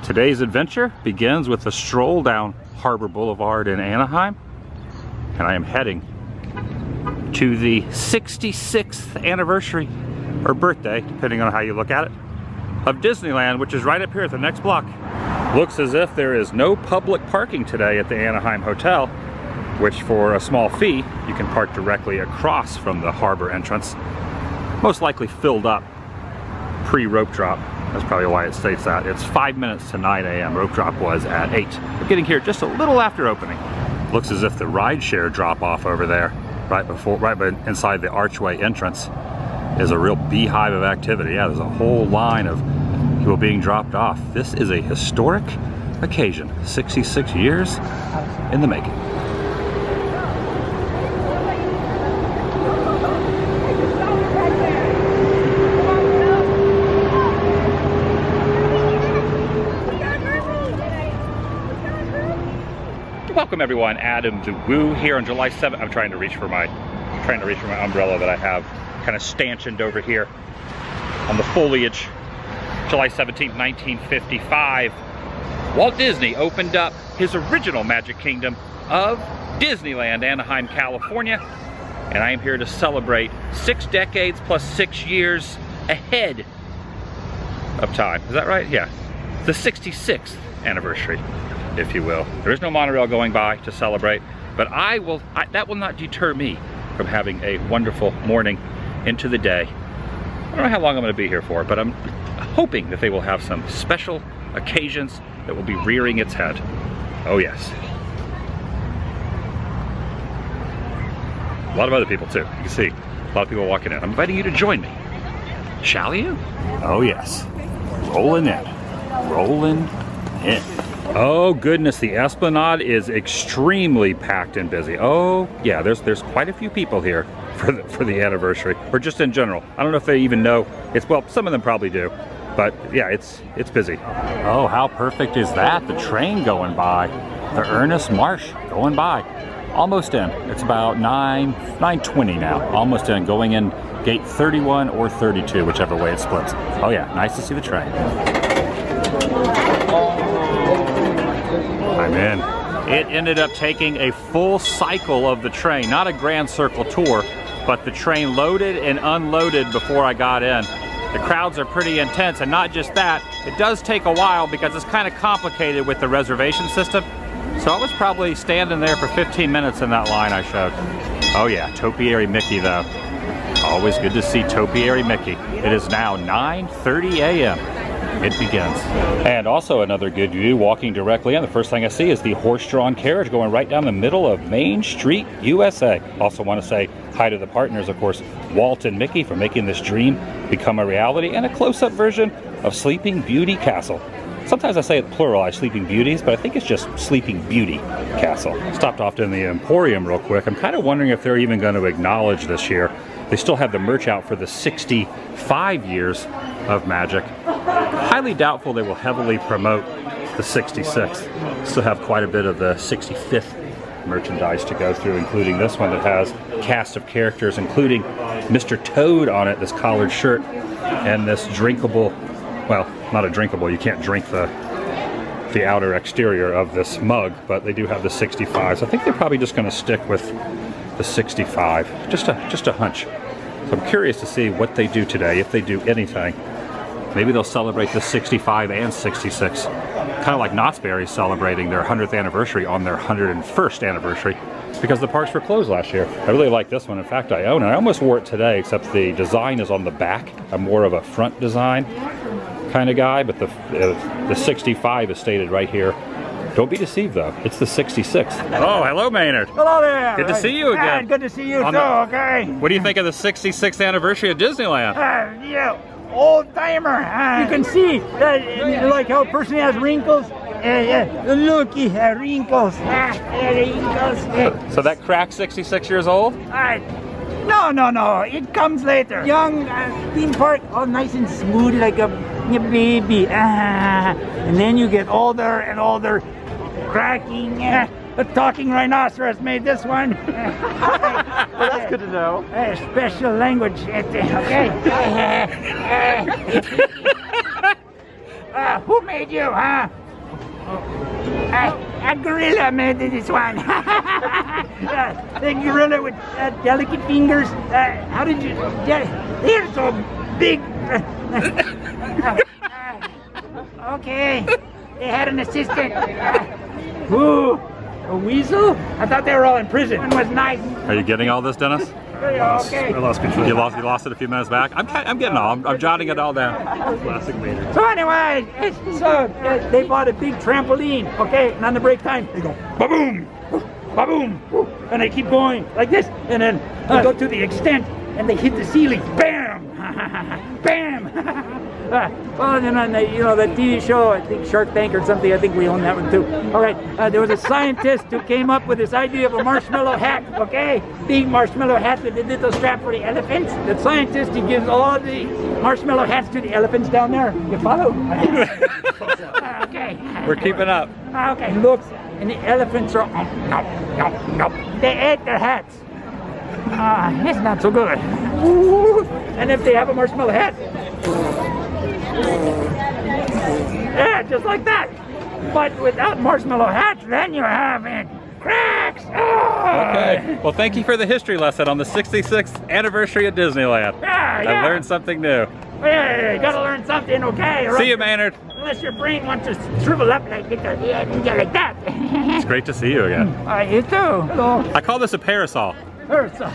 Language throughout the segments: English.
Today's adventure begins with a stroll down Harbor Boulevard in Anaheim, and I am heading to the 66th anniversary, or birthday, depending on how you look at it, of Disneyland, which is right up here at the next block. Looks as if there is no public parking today at the Anaheim Hotel, which for a small fee, you can park directly across from the harbor entrance. Most likely filled up pre-rope drop. That's probably why it states that. It's 5 minutes to 9 a.m. Rope drop was at 8. We're getting here just a little after opening. Looks as if the rideshare drop-off over there, right inside the archway entrance, is a real beehive of activity. Yeah, there's a whole line of people being dropped off. This is a historic occasion. 66 years in the making. Welcome everyone, Adam the Woo here on July 7th. I'm trying to reach for my umbrella that I have kind of stanchioned over here on the foliage. July 17th, 1955, Walt Disney opened up his original Magic Kingdom of Disneyland, Anaheim, California. And I am here to celebrate 6 decades plus 6 years ahead of time. Is that right? Yeah. The 66th anniversary, if you will. There is no monorail going by to celebrate, but that will not deter me from having a wonderful morning into the day. I don't know how long I'm going to be here for, but I'm hoping that they will have some special occasions that will be rearing its head. Oh yes. A lot of other people too. You can see a lot of people walking in. I'm inviting you to join me. Shall you? Oh yes. Rolling in. Rolling in. Oh goodness, the Esplanade is extremely packed and busy. Oh yeah, there's quite a few people here for the anniversary, or just in general. I don't know if they even know it's, well, some of them probably do, but yeah, it's busy. Oh, how perfect is that? The train going by, the Ernest Marsh going by. Almost in. It's about 9:20 now. Almost in, going in gate 31 or 32, whichever way it splits. Oh yeah, nice to see the train. I'm in. It ended up taking a full cycle of the train, not a grand circle tour, but the train loaded and unloaded before I got in. The crowds are pretty intense, and not just that, it does take a while because it's kind of complicated with the reservation system. So I was probably standing there for 15 minutes in that line I showed. Oh yeah, Topiary Mickey though. Always good to see Topiary Mickey. It is now 9:30 a.m. It begins. And also another good view walking directly in. The first thing I see is the horse-drawn carriage going right down the middle of Main Street, USA. Also want to say hi to the partners, of course, Walt and Mickey, for making this dream become a reality, and a close-up version of Sleeping Beauty Castle. Sometimes I say it pluralized, Sleeping Beauties, but I think it's just Sleeping Beauty Castle. Stopped off in the Emporium real quick. I'm kind of wondering if they're even going to acknowledge this year. They still have the merch out for the 65 years of Magic. Highly doubtful they will heavily promote the 66th. Still have quite a bit of the 65th merchandise to go through, including this one that has a cast of characters, including Mr. Toad on it, this collared shirt, and this drinkable, well, not a drinkable, you can't drink the outer exterior of this mug, but they do have the 65s. I think they're probably just going to stick with the 65. Just a hunch. So I'm curious to see what they do today, if they do anything. Maybe they'll celebrate the 65 and 66. Kind of like Knott's Berry celebrating their 100th anniversary on their 101st anniversary, because the parks were closed last year. I really like this one. In fact, I own it. I almost wore it today, except the design is on the back. I'm more of a front design kind of guy, but the 65 is stated right here. Don't be deceived though, it's the 66th. Oh, hello Maynard. Hello there. Good to see you again. Good to see you too, okay. What do you think of the 66th anniversary of Disneyland? Yeah, old timer. You can see like how a person has wrinkles. Look, he has wrinkles. Wrinkles. So that crack 66 years old? No, it comes later. Young theme park, all nice and smooth like a baby. And then you get older and older, cracking. A talking rhinoceros made this one. Well, that's good to know. Special language, okay. Who made you, huh? A gorilla made this one. The gorilla with delicate fingers. How did you? They're so big. Okay. They had an assistant. Ooh, a weasel? I thought they were all in prison. One was nice. Are you getting all this, Dennis? Okay. I lost control. You lost it a few minutes back. I'm getting all. I'm jotting it all down. Classic Maynard. So anyway, they bought a big trampoline, okay? And on the break time, they go ba-boom, ba-boom, and they keep going like this, and then they go to the extent, and they hit the ceiling, bam, bam. Well, you know that TV show, I think Shark Tank or something. I think we own that one too. All right, there was a scientist who came up with this idea of a marshmallow hat. Okay, big marshmallow hat with a little strap for the elephants. The scientist, he gives all the marshmallow hats to the elephants down there. You follow? Okay. We're keeping up. Okay, look, and the elephants are no. They ate their hats. It's not so good. And if they have a marshmallow hat, yeah, just like that. But without marshmallow hats, then you have it. Cracks! Oh. Okay. Well, thank you for the history lesson on the 66th anniversary of Disneyland. Yeah. I learned something new. Yeah, you gotta learn something, okay? See you, Maynard. Unless your brain wants to shrivel up like that. It's great to see you again. You too. Hello. I call this a parasol. Parasol.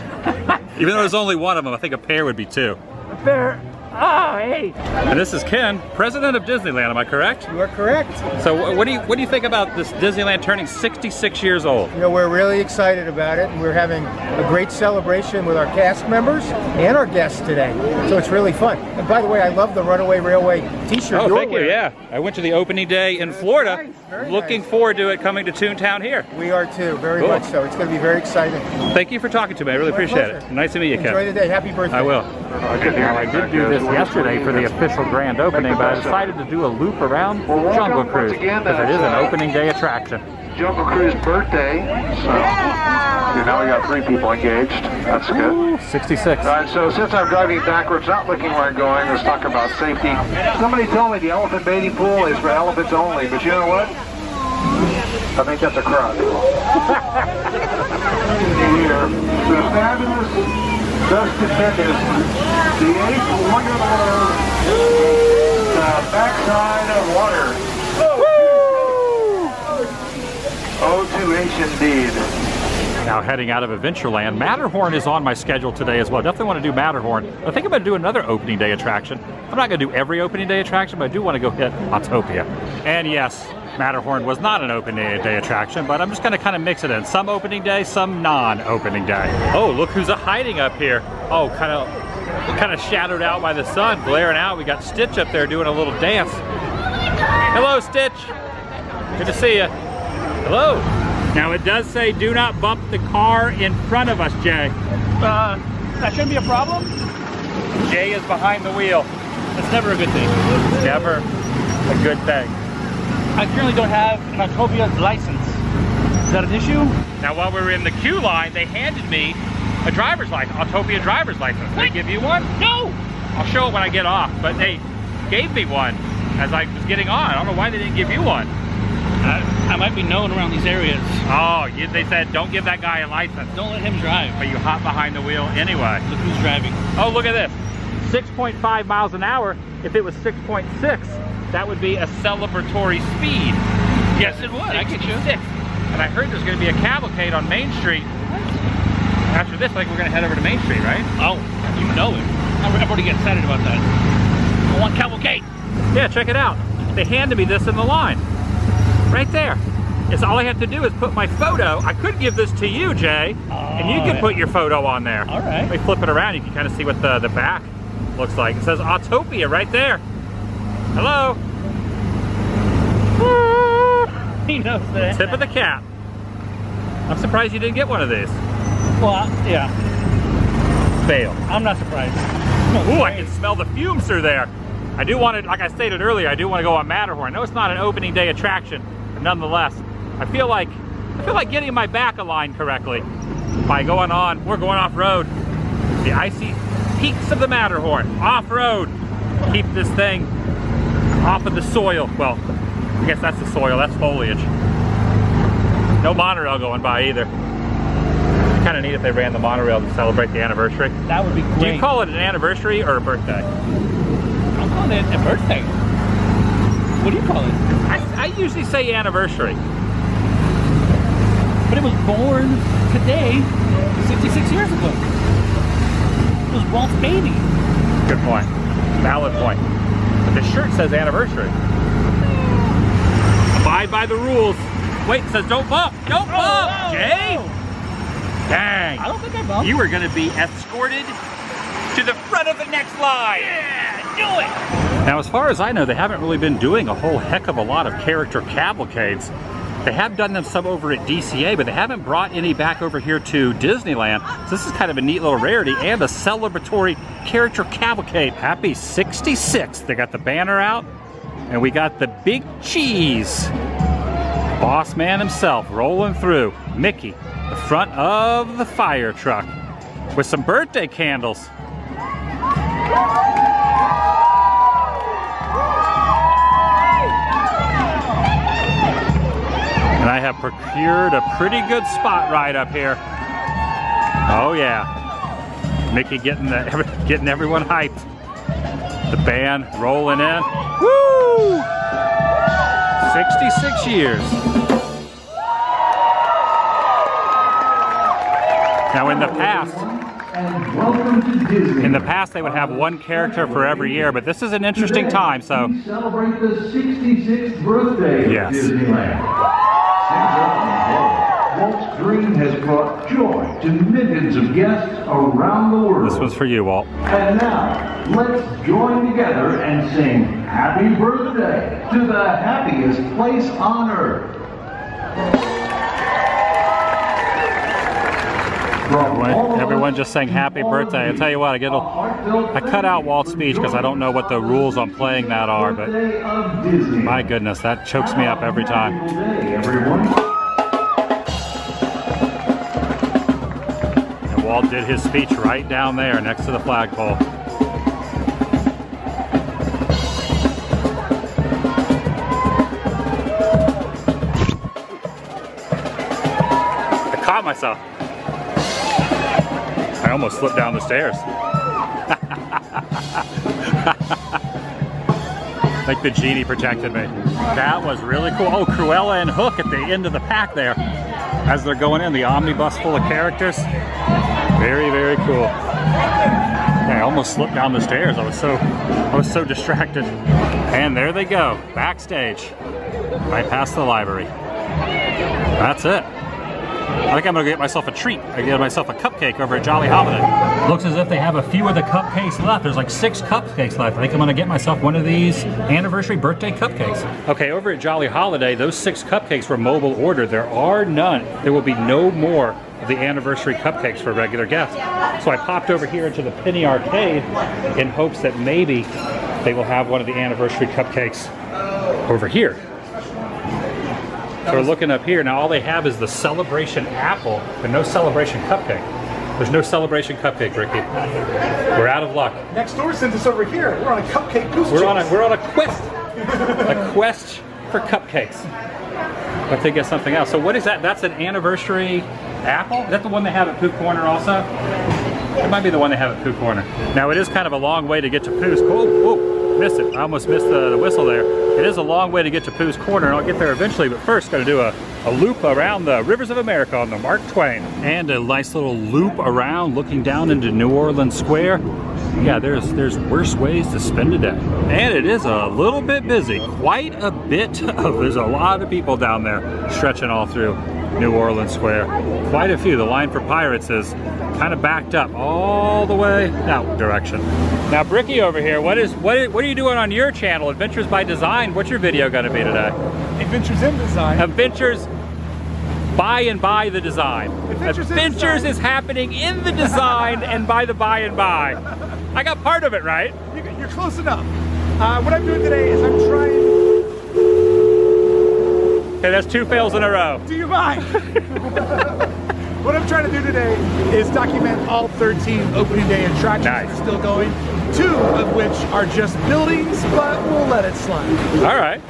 Even though there's only one of them, I think a pair would be two. A pair. Oh, hey. And this is Ken, president of Disneyland, am I correct? You are correct. So what do you think about this Disneyland turning 66 years old? You know, we're really excited about it, and we're having a great celebration with our cast members and our guests today. So it's really fun. And by the way, I love the Runaway Railway t-shirt. Oh, you're thank you, wearing. yeah. I went to the opening day in Florida. Nice, very Looking nice. forward to it coming to Toontown here. We are too, very Cool. much so. It's going to be very exciting. Thank you for talking to me. I really My appreciate pleasure. it. Nice to meet you, Ken. Enjoy the day. Happy birthday. I will. Now, I did do this yesterday for the official grand opening, but I decided to do a loop around Jungle Cruise because it is an opening day attraction. Jungle Cruise birthday. So now we got 3 people engaged. That's good. 66. All right, so since I'm driving backwards, not looking where I'm going, let's talk about safety. Somebody told me the elephant baiting pool is for elephants only, but you know what? I think that's a crock. Here, the fabulous Dustin Bendis, the 8th wonder world, the backside of water. O2H indeed. Now heading out of Adventureland, Matterhorn is on my schedule today as well. Definitely want to do Matterhorn. I think I'm going to do another opening day attraction. I'm not going to do every opening day attraction, but I do want to go hit Autopia. And yes, Matterhorn was not an opening day attraction, but I'm just going to kind of mix it in. Some opening day, some non-opening day. Oh, look who's hiding up here. Oh, kind of shadowed out by the sun, glaring out. We got Stitch up there doing a little dance. Hello, Stitch. Good to see you. Hello. Now it does say do not bump the car in front of us, Jay. That shouldn't be a problem. Jay is behind the wheel. That's never a good thing. Never a good thing. I currently don't have an Autopia license. Is that an issue? Now while we were in the queue line, they handed me a driver's license, Autopia driver's license. Did they give you one? No! I'll show it when I get off, but they gave me one as I was getting on. I don't know why they didn't give you one. I might be known around these areas. Oh, they said don't give that guy a license. Don't let him drive. But you hop behind the wheel anyway. Look who's driving. Oh, look at this. 6.5 miles an hour. If it was 6.6, that would be a celebratory speed. Yes, it would. I get you. 66. And I heard there's going to be a cavalcade on Main Street. After this, I think we're going to head over to Main Street, right? Oh, you know it. I've already get excited about that. I want Cavalcade. Yeah, check it out. They handed me this in the line. Right there. It's all I have to do is put my photo. I could give this to you, Jay, and you can put your photo on there. All right. Let me flip it around. You can kind of see what the back looks like. It says Autopia right there. Hello. He knows that. Tip of the cap. I'm surprised you didn't get one of these. Well, yeah. Fail. I'm not surprised. Ooh, I can smell the fumes through there. I do want to, like I stated earlier, I do want to go on Matterhorn. I know it's not an opening day attraction, but nonetheless, I feel like getting my back aligned correctly by going on. We're going off-road. The icy peaks of the Matterhorn, off-road. Keep this thing off of the soil. Well, I guess that's the soil, that's foliage. No monorail going by either. Kind of neat if they ran the monorail to celebrate the anniversary. That would be great. Do you call it an anniversary or a birthday? I'm calling it a birthday. What do you call it? I usually say anniversary. But it was born today, 66 years ago. It was Walt's baby. Good point. Valid point. But the shirt says anniversary. Abide by the rules. Wait, it says don't bump. Don't bump, Jay. No. Dang. I don't think I bumped. You were going to be escorted to the front of the next line. Yeah, do it. Now, as far as I know, they haven't really been doing a whole heck of a lot of character cavalcades. They have done them some over at DCA, but they haven't brought any back over here to Disneyland. So this is kind of a neat little rarity and a celebratory character cavalcade. Happy 66th. They got the banner out, and we got the big cheese. Boss man himself rolling through. Mickey, the front of the fire truck with some birthday candles. And I have procured a pretty good spot right up here. Oh yeah. Mickey getting everyone hyped. The band rolling in. Woo! 66 years. Now in the past they would have one character for every year, but this is an interesting time, so. We celebrate the 66th birthday of Disneyland. Walt's dream has brought joy to millions of guests around the world. This one's for you, Walt. And now, let's join together and sing Happy Birthday to the happiest place on earth. Everyone just sang happy birthday. I'll tell you what, I cut out Walt's speech because I don't know what the rules on playing that are, but my goodness, that chokes me up every time. And Walt did his speech right down there next to the flagpole. I caught myself. I almost slipped down the stairs. Like the genie protected me. That was really cool. Oh, Cruella and Hook at the end of the pack there. As they're going in, the omnibus full of characters. Very, very cool. I almost slipped down the stairs. I was so distracted. And there they go, backstage. Right past the library. That's it. I think I'm gonna get myself a treat. I get myself a cupcake over at Jolly Holiday. Looks as if they have a few of the cupcakes left. There's like 6 cupcakes left. I think I'm gonna get myself one of these anniversary birthday cupcakes. Okay, over at Jolly Holiday, those 6 cupcakes were mobile order. There are none. There will be no more of the anniversary cupcakes for regular guests. So I popped over here into the Penny Arcade in hopes that maybe they will have one of the anniversary cupcakes over here. So we're looking up here, now all they have is the Celebration Apple, but no Celebration Cupcake. There's no Celebration Cupcake, Ricky. We're out of luck. Next door sent us over here. We're on a cupcake goose chase. We're on a quest. A quest for cupcakes. But they get something else. So what is that? That's an anniversary apple? Is that the one they have at Pooh Corner also? It might be the one they have at Pooh Corner. Now it is kind of a long way to get to Pooh's. Oh, missed it. I almost missed the whistle there. It is a long way to get to Pooh's Corner, and I'll get there eventually, but first gotta do a loop around the Rivers of America on the Mark Twain. And a nice little loop around looking down into New Orleans Square. Yeah, there's worse ways to spend a day. And it is a little bit busy. Quite a bit there's a lot of people down there stretching all through New Orleans Square. Quite a few. The line for Pirates is kind of backed up all the way that direction. Now Bricky over here, what are you doing on your channel, Adventures by Design? What's your video gonna be today? Adventures in Design. Adventures by and by the design. Adventures is happening in the design and by the by and by. I got part of it right. You're close enough. What I'm doing today is I'm trying... Okay, that's 2 fails in a row. Do you mind? what I'm trying to do today is document all 13 opening day attractions that are still going, 2 of which are just buildings, but we'll let it slide. All right.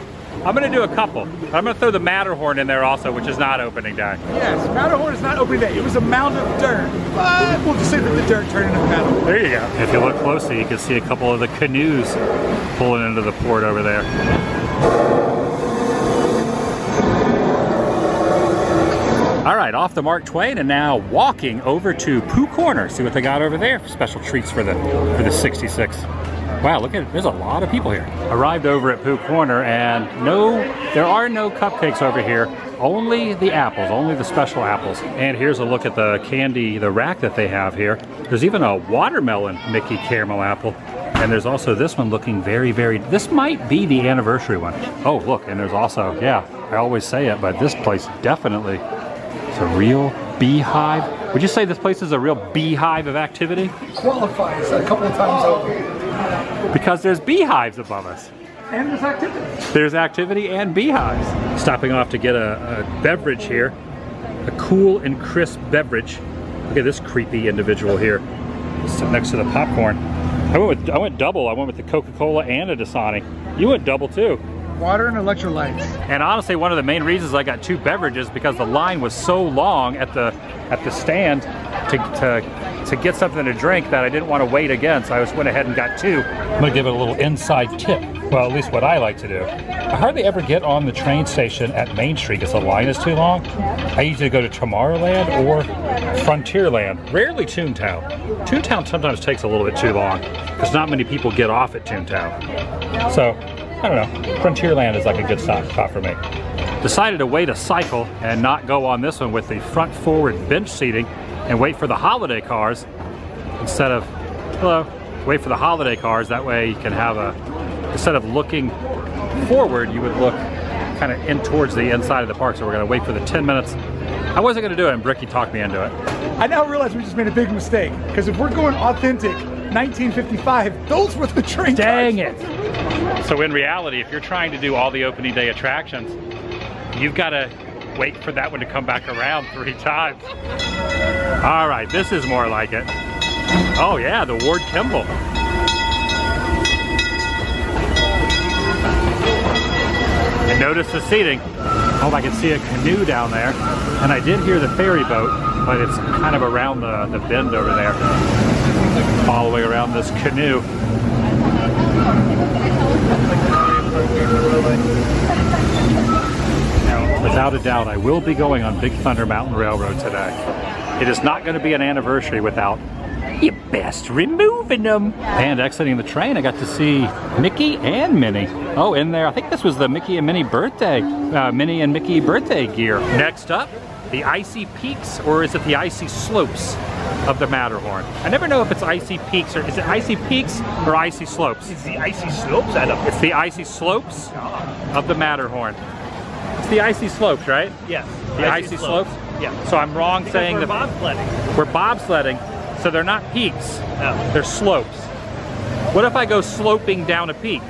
I'm going to do a couple. I'm going to throw the Matterhorn in there also, which is not opening day. Yes, Matterhorn is not opening day. It was a mound of dirt, but we'll just say that the dirt turned into the Matterhorn. There you go. If you look closely, you can see a couple of the canoes pulling into the port over there. All right, off the Mark Twain and now walking over to Pooh Corner. See what they got over there. Special treats for the 66th. Wow, look at it. There's a lot of people here. Arrived over at Pooh Corner and there are no cupcakes over here. Only the apples, only the special apples. And here's a look at the candy, the rack that they have here. There's even a watermelon Mickey caramel apple. And there's also this one looking very, this might be the anniversary one. Oh, look, and there's also, yeah, I always say it, but this place definitely is a real beehive. Would you say this place is a real beehive of activity? Qualifies a couple of times over. Because there's beehives above us. And there's activity. There's activity and beehives. Stopping off to get a beverage here. A cool and crisp beverage. Look at this creepy individual here. Sitting next to the popcorn. I went double. I went with the Coca-Cola and a Dasani. You went double too. Water and electrolytes. And honestly, one of the main reasons I got 2 beverages because the line was so long at the stand to get something to drink that I didn't want to wait again, so I just went ahead and got 2. I'm gonna give it a little inside tip. Well, at least what I like to do. I hardly ever get on the train station at Main Street because the line is too long. I usually go to Tomorrowland or Frontierland, rarely Toontown. Toontown sometimes takes a little bit too long because not many people get off at Toontown. So, I don't know, Frontierland is like a good spot for me. Decided to wait a cycle and not go on this one with the front forward bench seating and wait for the holiday cars instead of, wait for the holiday cars. That way you can have instead of looking forward, you would look kind of in towards the inside of the park. So we're gonna wait for the 10 minutes. I wasn't gonna do it and Bricky talked me into it. I now realize we just made a big mistake because if we're going authentic 1955, those were the train cars. Dang it. So in reality, if you're trying to do all the opening day attractions, you've got to wait for that one to come back around 3 times. All right, this is more like it. Oh yeah, the Ward Kimball. And notice the seating. Oh, I can see a canoe down there. And I did hear the ferry boat, but it's kind of around the bend over there. All the way around this canoe. Now, without a doubt, I will be going on Big Thunder Mountain Railroad today. It is not going to be an anniversary without you best removing them. And exiting the train, I got to see Mickey and Minnie. Oh, in there, I think this was the Mickey and Minnie birthday, Minnie and Mickey birthday gear. Next up, the icy peaks, or is it the icy slopes of the Matterhorn? I never know if it's icy peaks, or is it icy peaks or icy slopes? It's the icy slopes, Adam. It's the icy slopes of the Matterhorn. It's the icy slopes, right? Yes. The icy slopes? Yeah. So I'm wrong saying we're that bobsledding. We're bobsledding, so they're not peaks. No. They're slopes. What if I go sloping down a peak?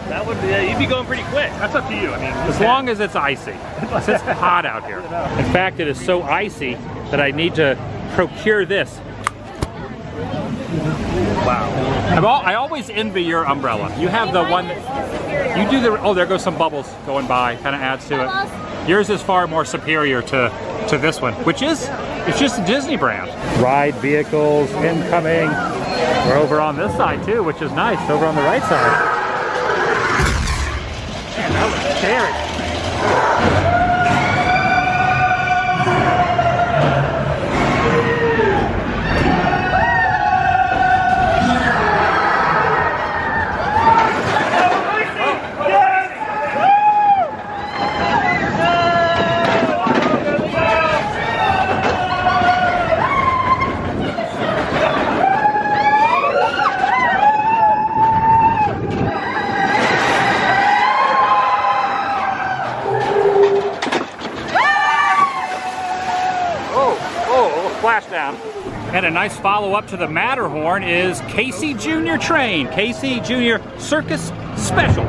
That would be, you'd be going pretty quick. That's up to you. I mean, as long as it's icy. It's hot out here. In fact, it is so icy that I need to procure this. Wow. I always envy your umbrella. You have the one that you do the. Oh, there goes some bubbles going by. Kind of adds to it. Yours is far more superior to this one, which is it's just a Disney brand. Ride vehicles incoming. We're over on this side too, which is nice. Over on the right side. Man, that was scary. Splashdown. And a nice follow-up to the Matterhorn is Casey Jr. Train. Casey Jr. Circus Special.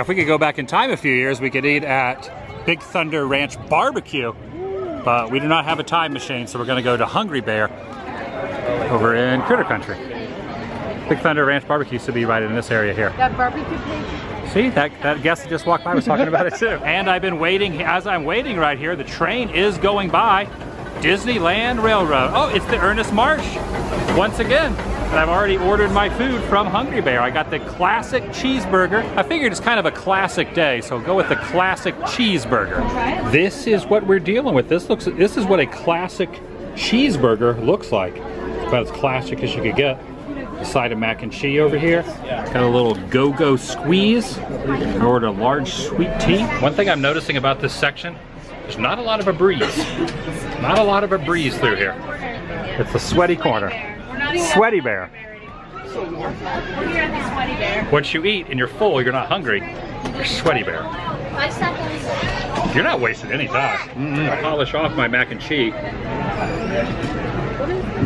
if we could go back in time a few years, we could eat at Big Thunder Ranch Barbecue. But we do not have a time machine, so we're going to go to Hungry Bear over in Critter Country. Big Thunder Ranch Barbecue used to be right in this area here. That barbecue place? See, that guest that just walked by was talking about it too. And I've been waiting, as I'm waiting right here, the train is going by. Disneyland Railroad. Oh, it's the Ernest Marsh once again. And I've already ordered my food from Hungry Bear. I got the classic cheeseburger. I figured it's kind of a classic day, so go with the classic cheeseburger. This is what we're dealing with. This is what a classic cheeseburger looks like. About as classic as you could get. A side of mac and cheese over here. Got a little go-go squeeze. I ordered a large sweet tea. One thing I'm noticing about this section, there's not a lot of a breeze. Not a lot of a breeze through here. It's a sweaty corner. Sweaty Bear. Once you eat and you're full, you're not hungry, you're Sweaty Bear. You're not wasting any time. I polish off my mac and cheese.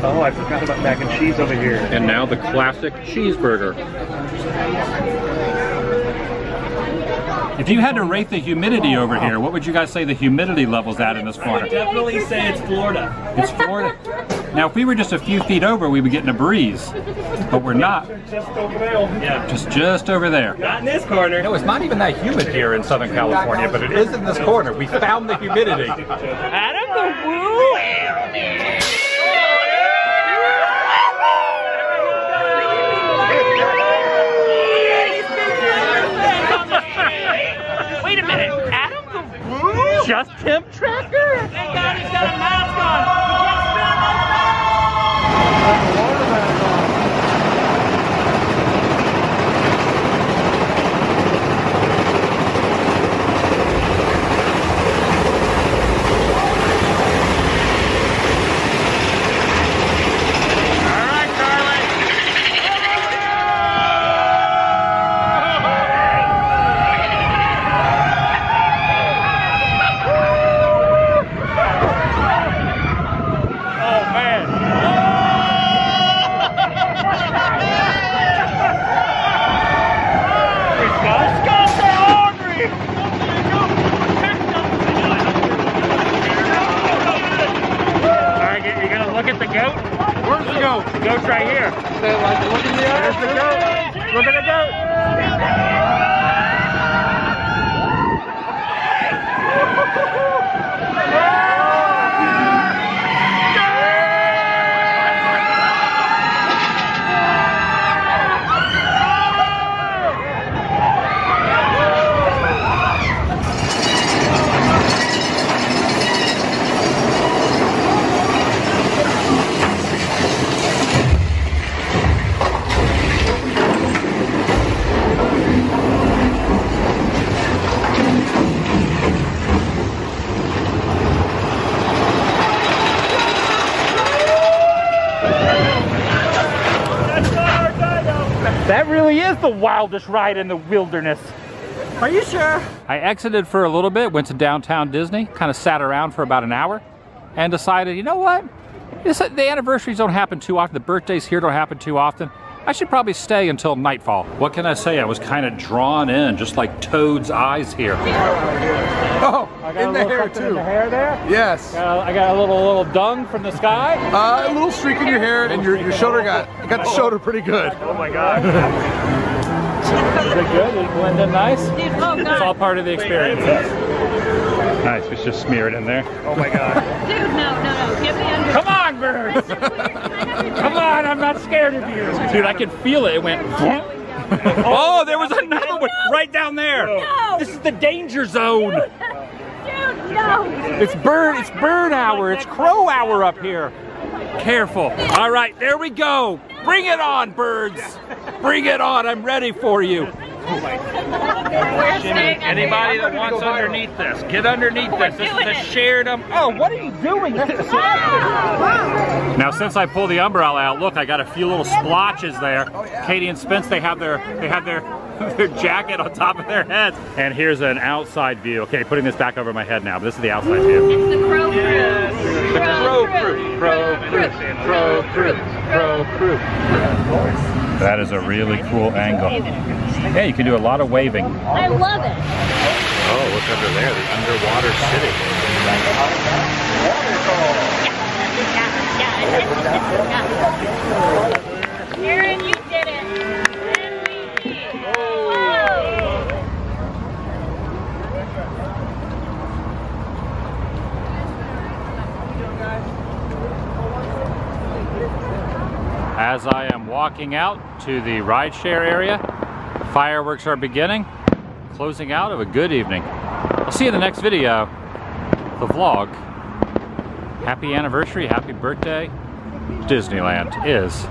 Oh, I forgot about mac and cheese over here. And now the classic cheeseburger. If you had to rate the humidity over here, what would you guys say the humidity level's at in this corner? I would definitely say it's Florida. It's Florida. Now, if we were just a few feet over, we'd be getting a breeze. But we're not. Just over there. Yeah. Just over there. Not in this corner. No, it's not even that humid here in Southern California, but it is in this corner. We found the humidity. Adam the Woo! Wait a minute, Adam the Woo? Just Temp Tracker? Thank God he's got a mask on. Goat's right here. There's the goat. Look at the goat. That really is the wildest ride in the wilderness. Are you sure? I exited for a little bit, went to downtown Disney, kind of sat around for about an hour, and decided, you know what? The anniversaries don't happen too often, the birthdays here don't happen too often. I should probably stay until nightfall. What can I say? I was kind of drawn in, just like Toad's eyes here. Oh, in the hair too. In the hair there? Yes. I got a little dung from the sky. A little streak in your hair, and your shoulder got the shoulder pretty good. Oh my God. Is it good? Did it blend in nice? Dude, oh God. It's all part of the experience. Nice, it's just smeared in there. Oh my God. Dude, no. Get me under. Come on, birds. Come on, I'm not scared of you. Dude, I could feel it. It went. Oh, there was another one right down there. No. This is the danger zone. Dude, no. It's bird hour. It's crow hour up here. Careful. All right, there we go. Bring it on, birds. Bring it on. I'm ready for you. Jimmy, anybody that wants underneath this, get underneath this. This is a shared Oh, what are you doing? Now, since I pulled the umbrella out, look, I got a few little splotches there. Katie and Spence, they have their jacket on top of their heads. And here's an outside view. Okay, putting this back over my head now, but this is the outside view. It's the crow crew. The crow crew. Crow crew. Crow crew. Crow crew. That is a really cool angle. Yeah, you can do a lot of waving. I love it. Oh, look under there, the underwater city. Aaron, you did it. Whoa. As I am walking out to the rideshare area, fireworks are beginning, closing out of a good evening. I'll see you in the next video, the vlog. Happy anniversary, happy birthday. Disneyland is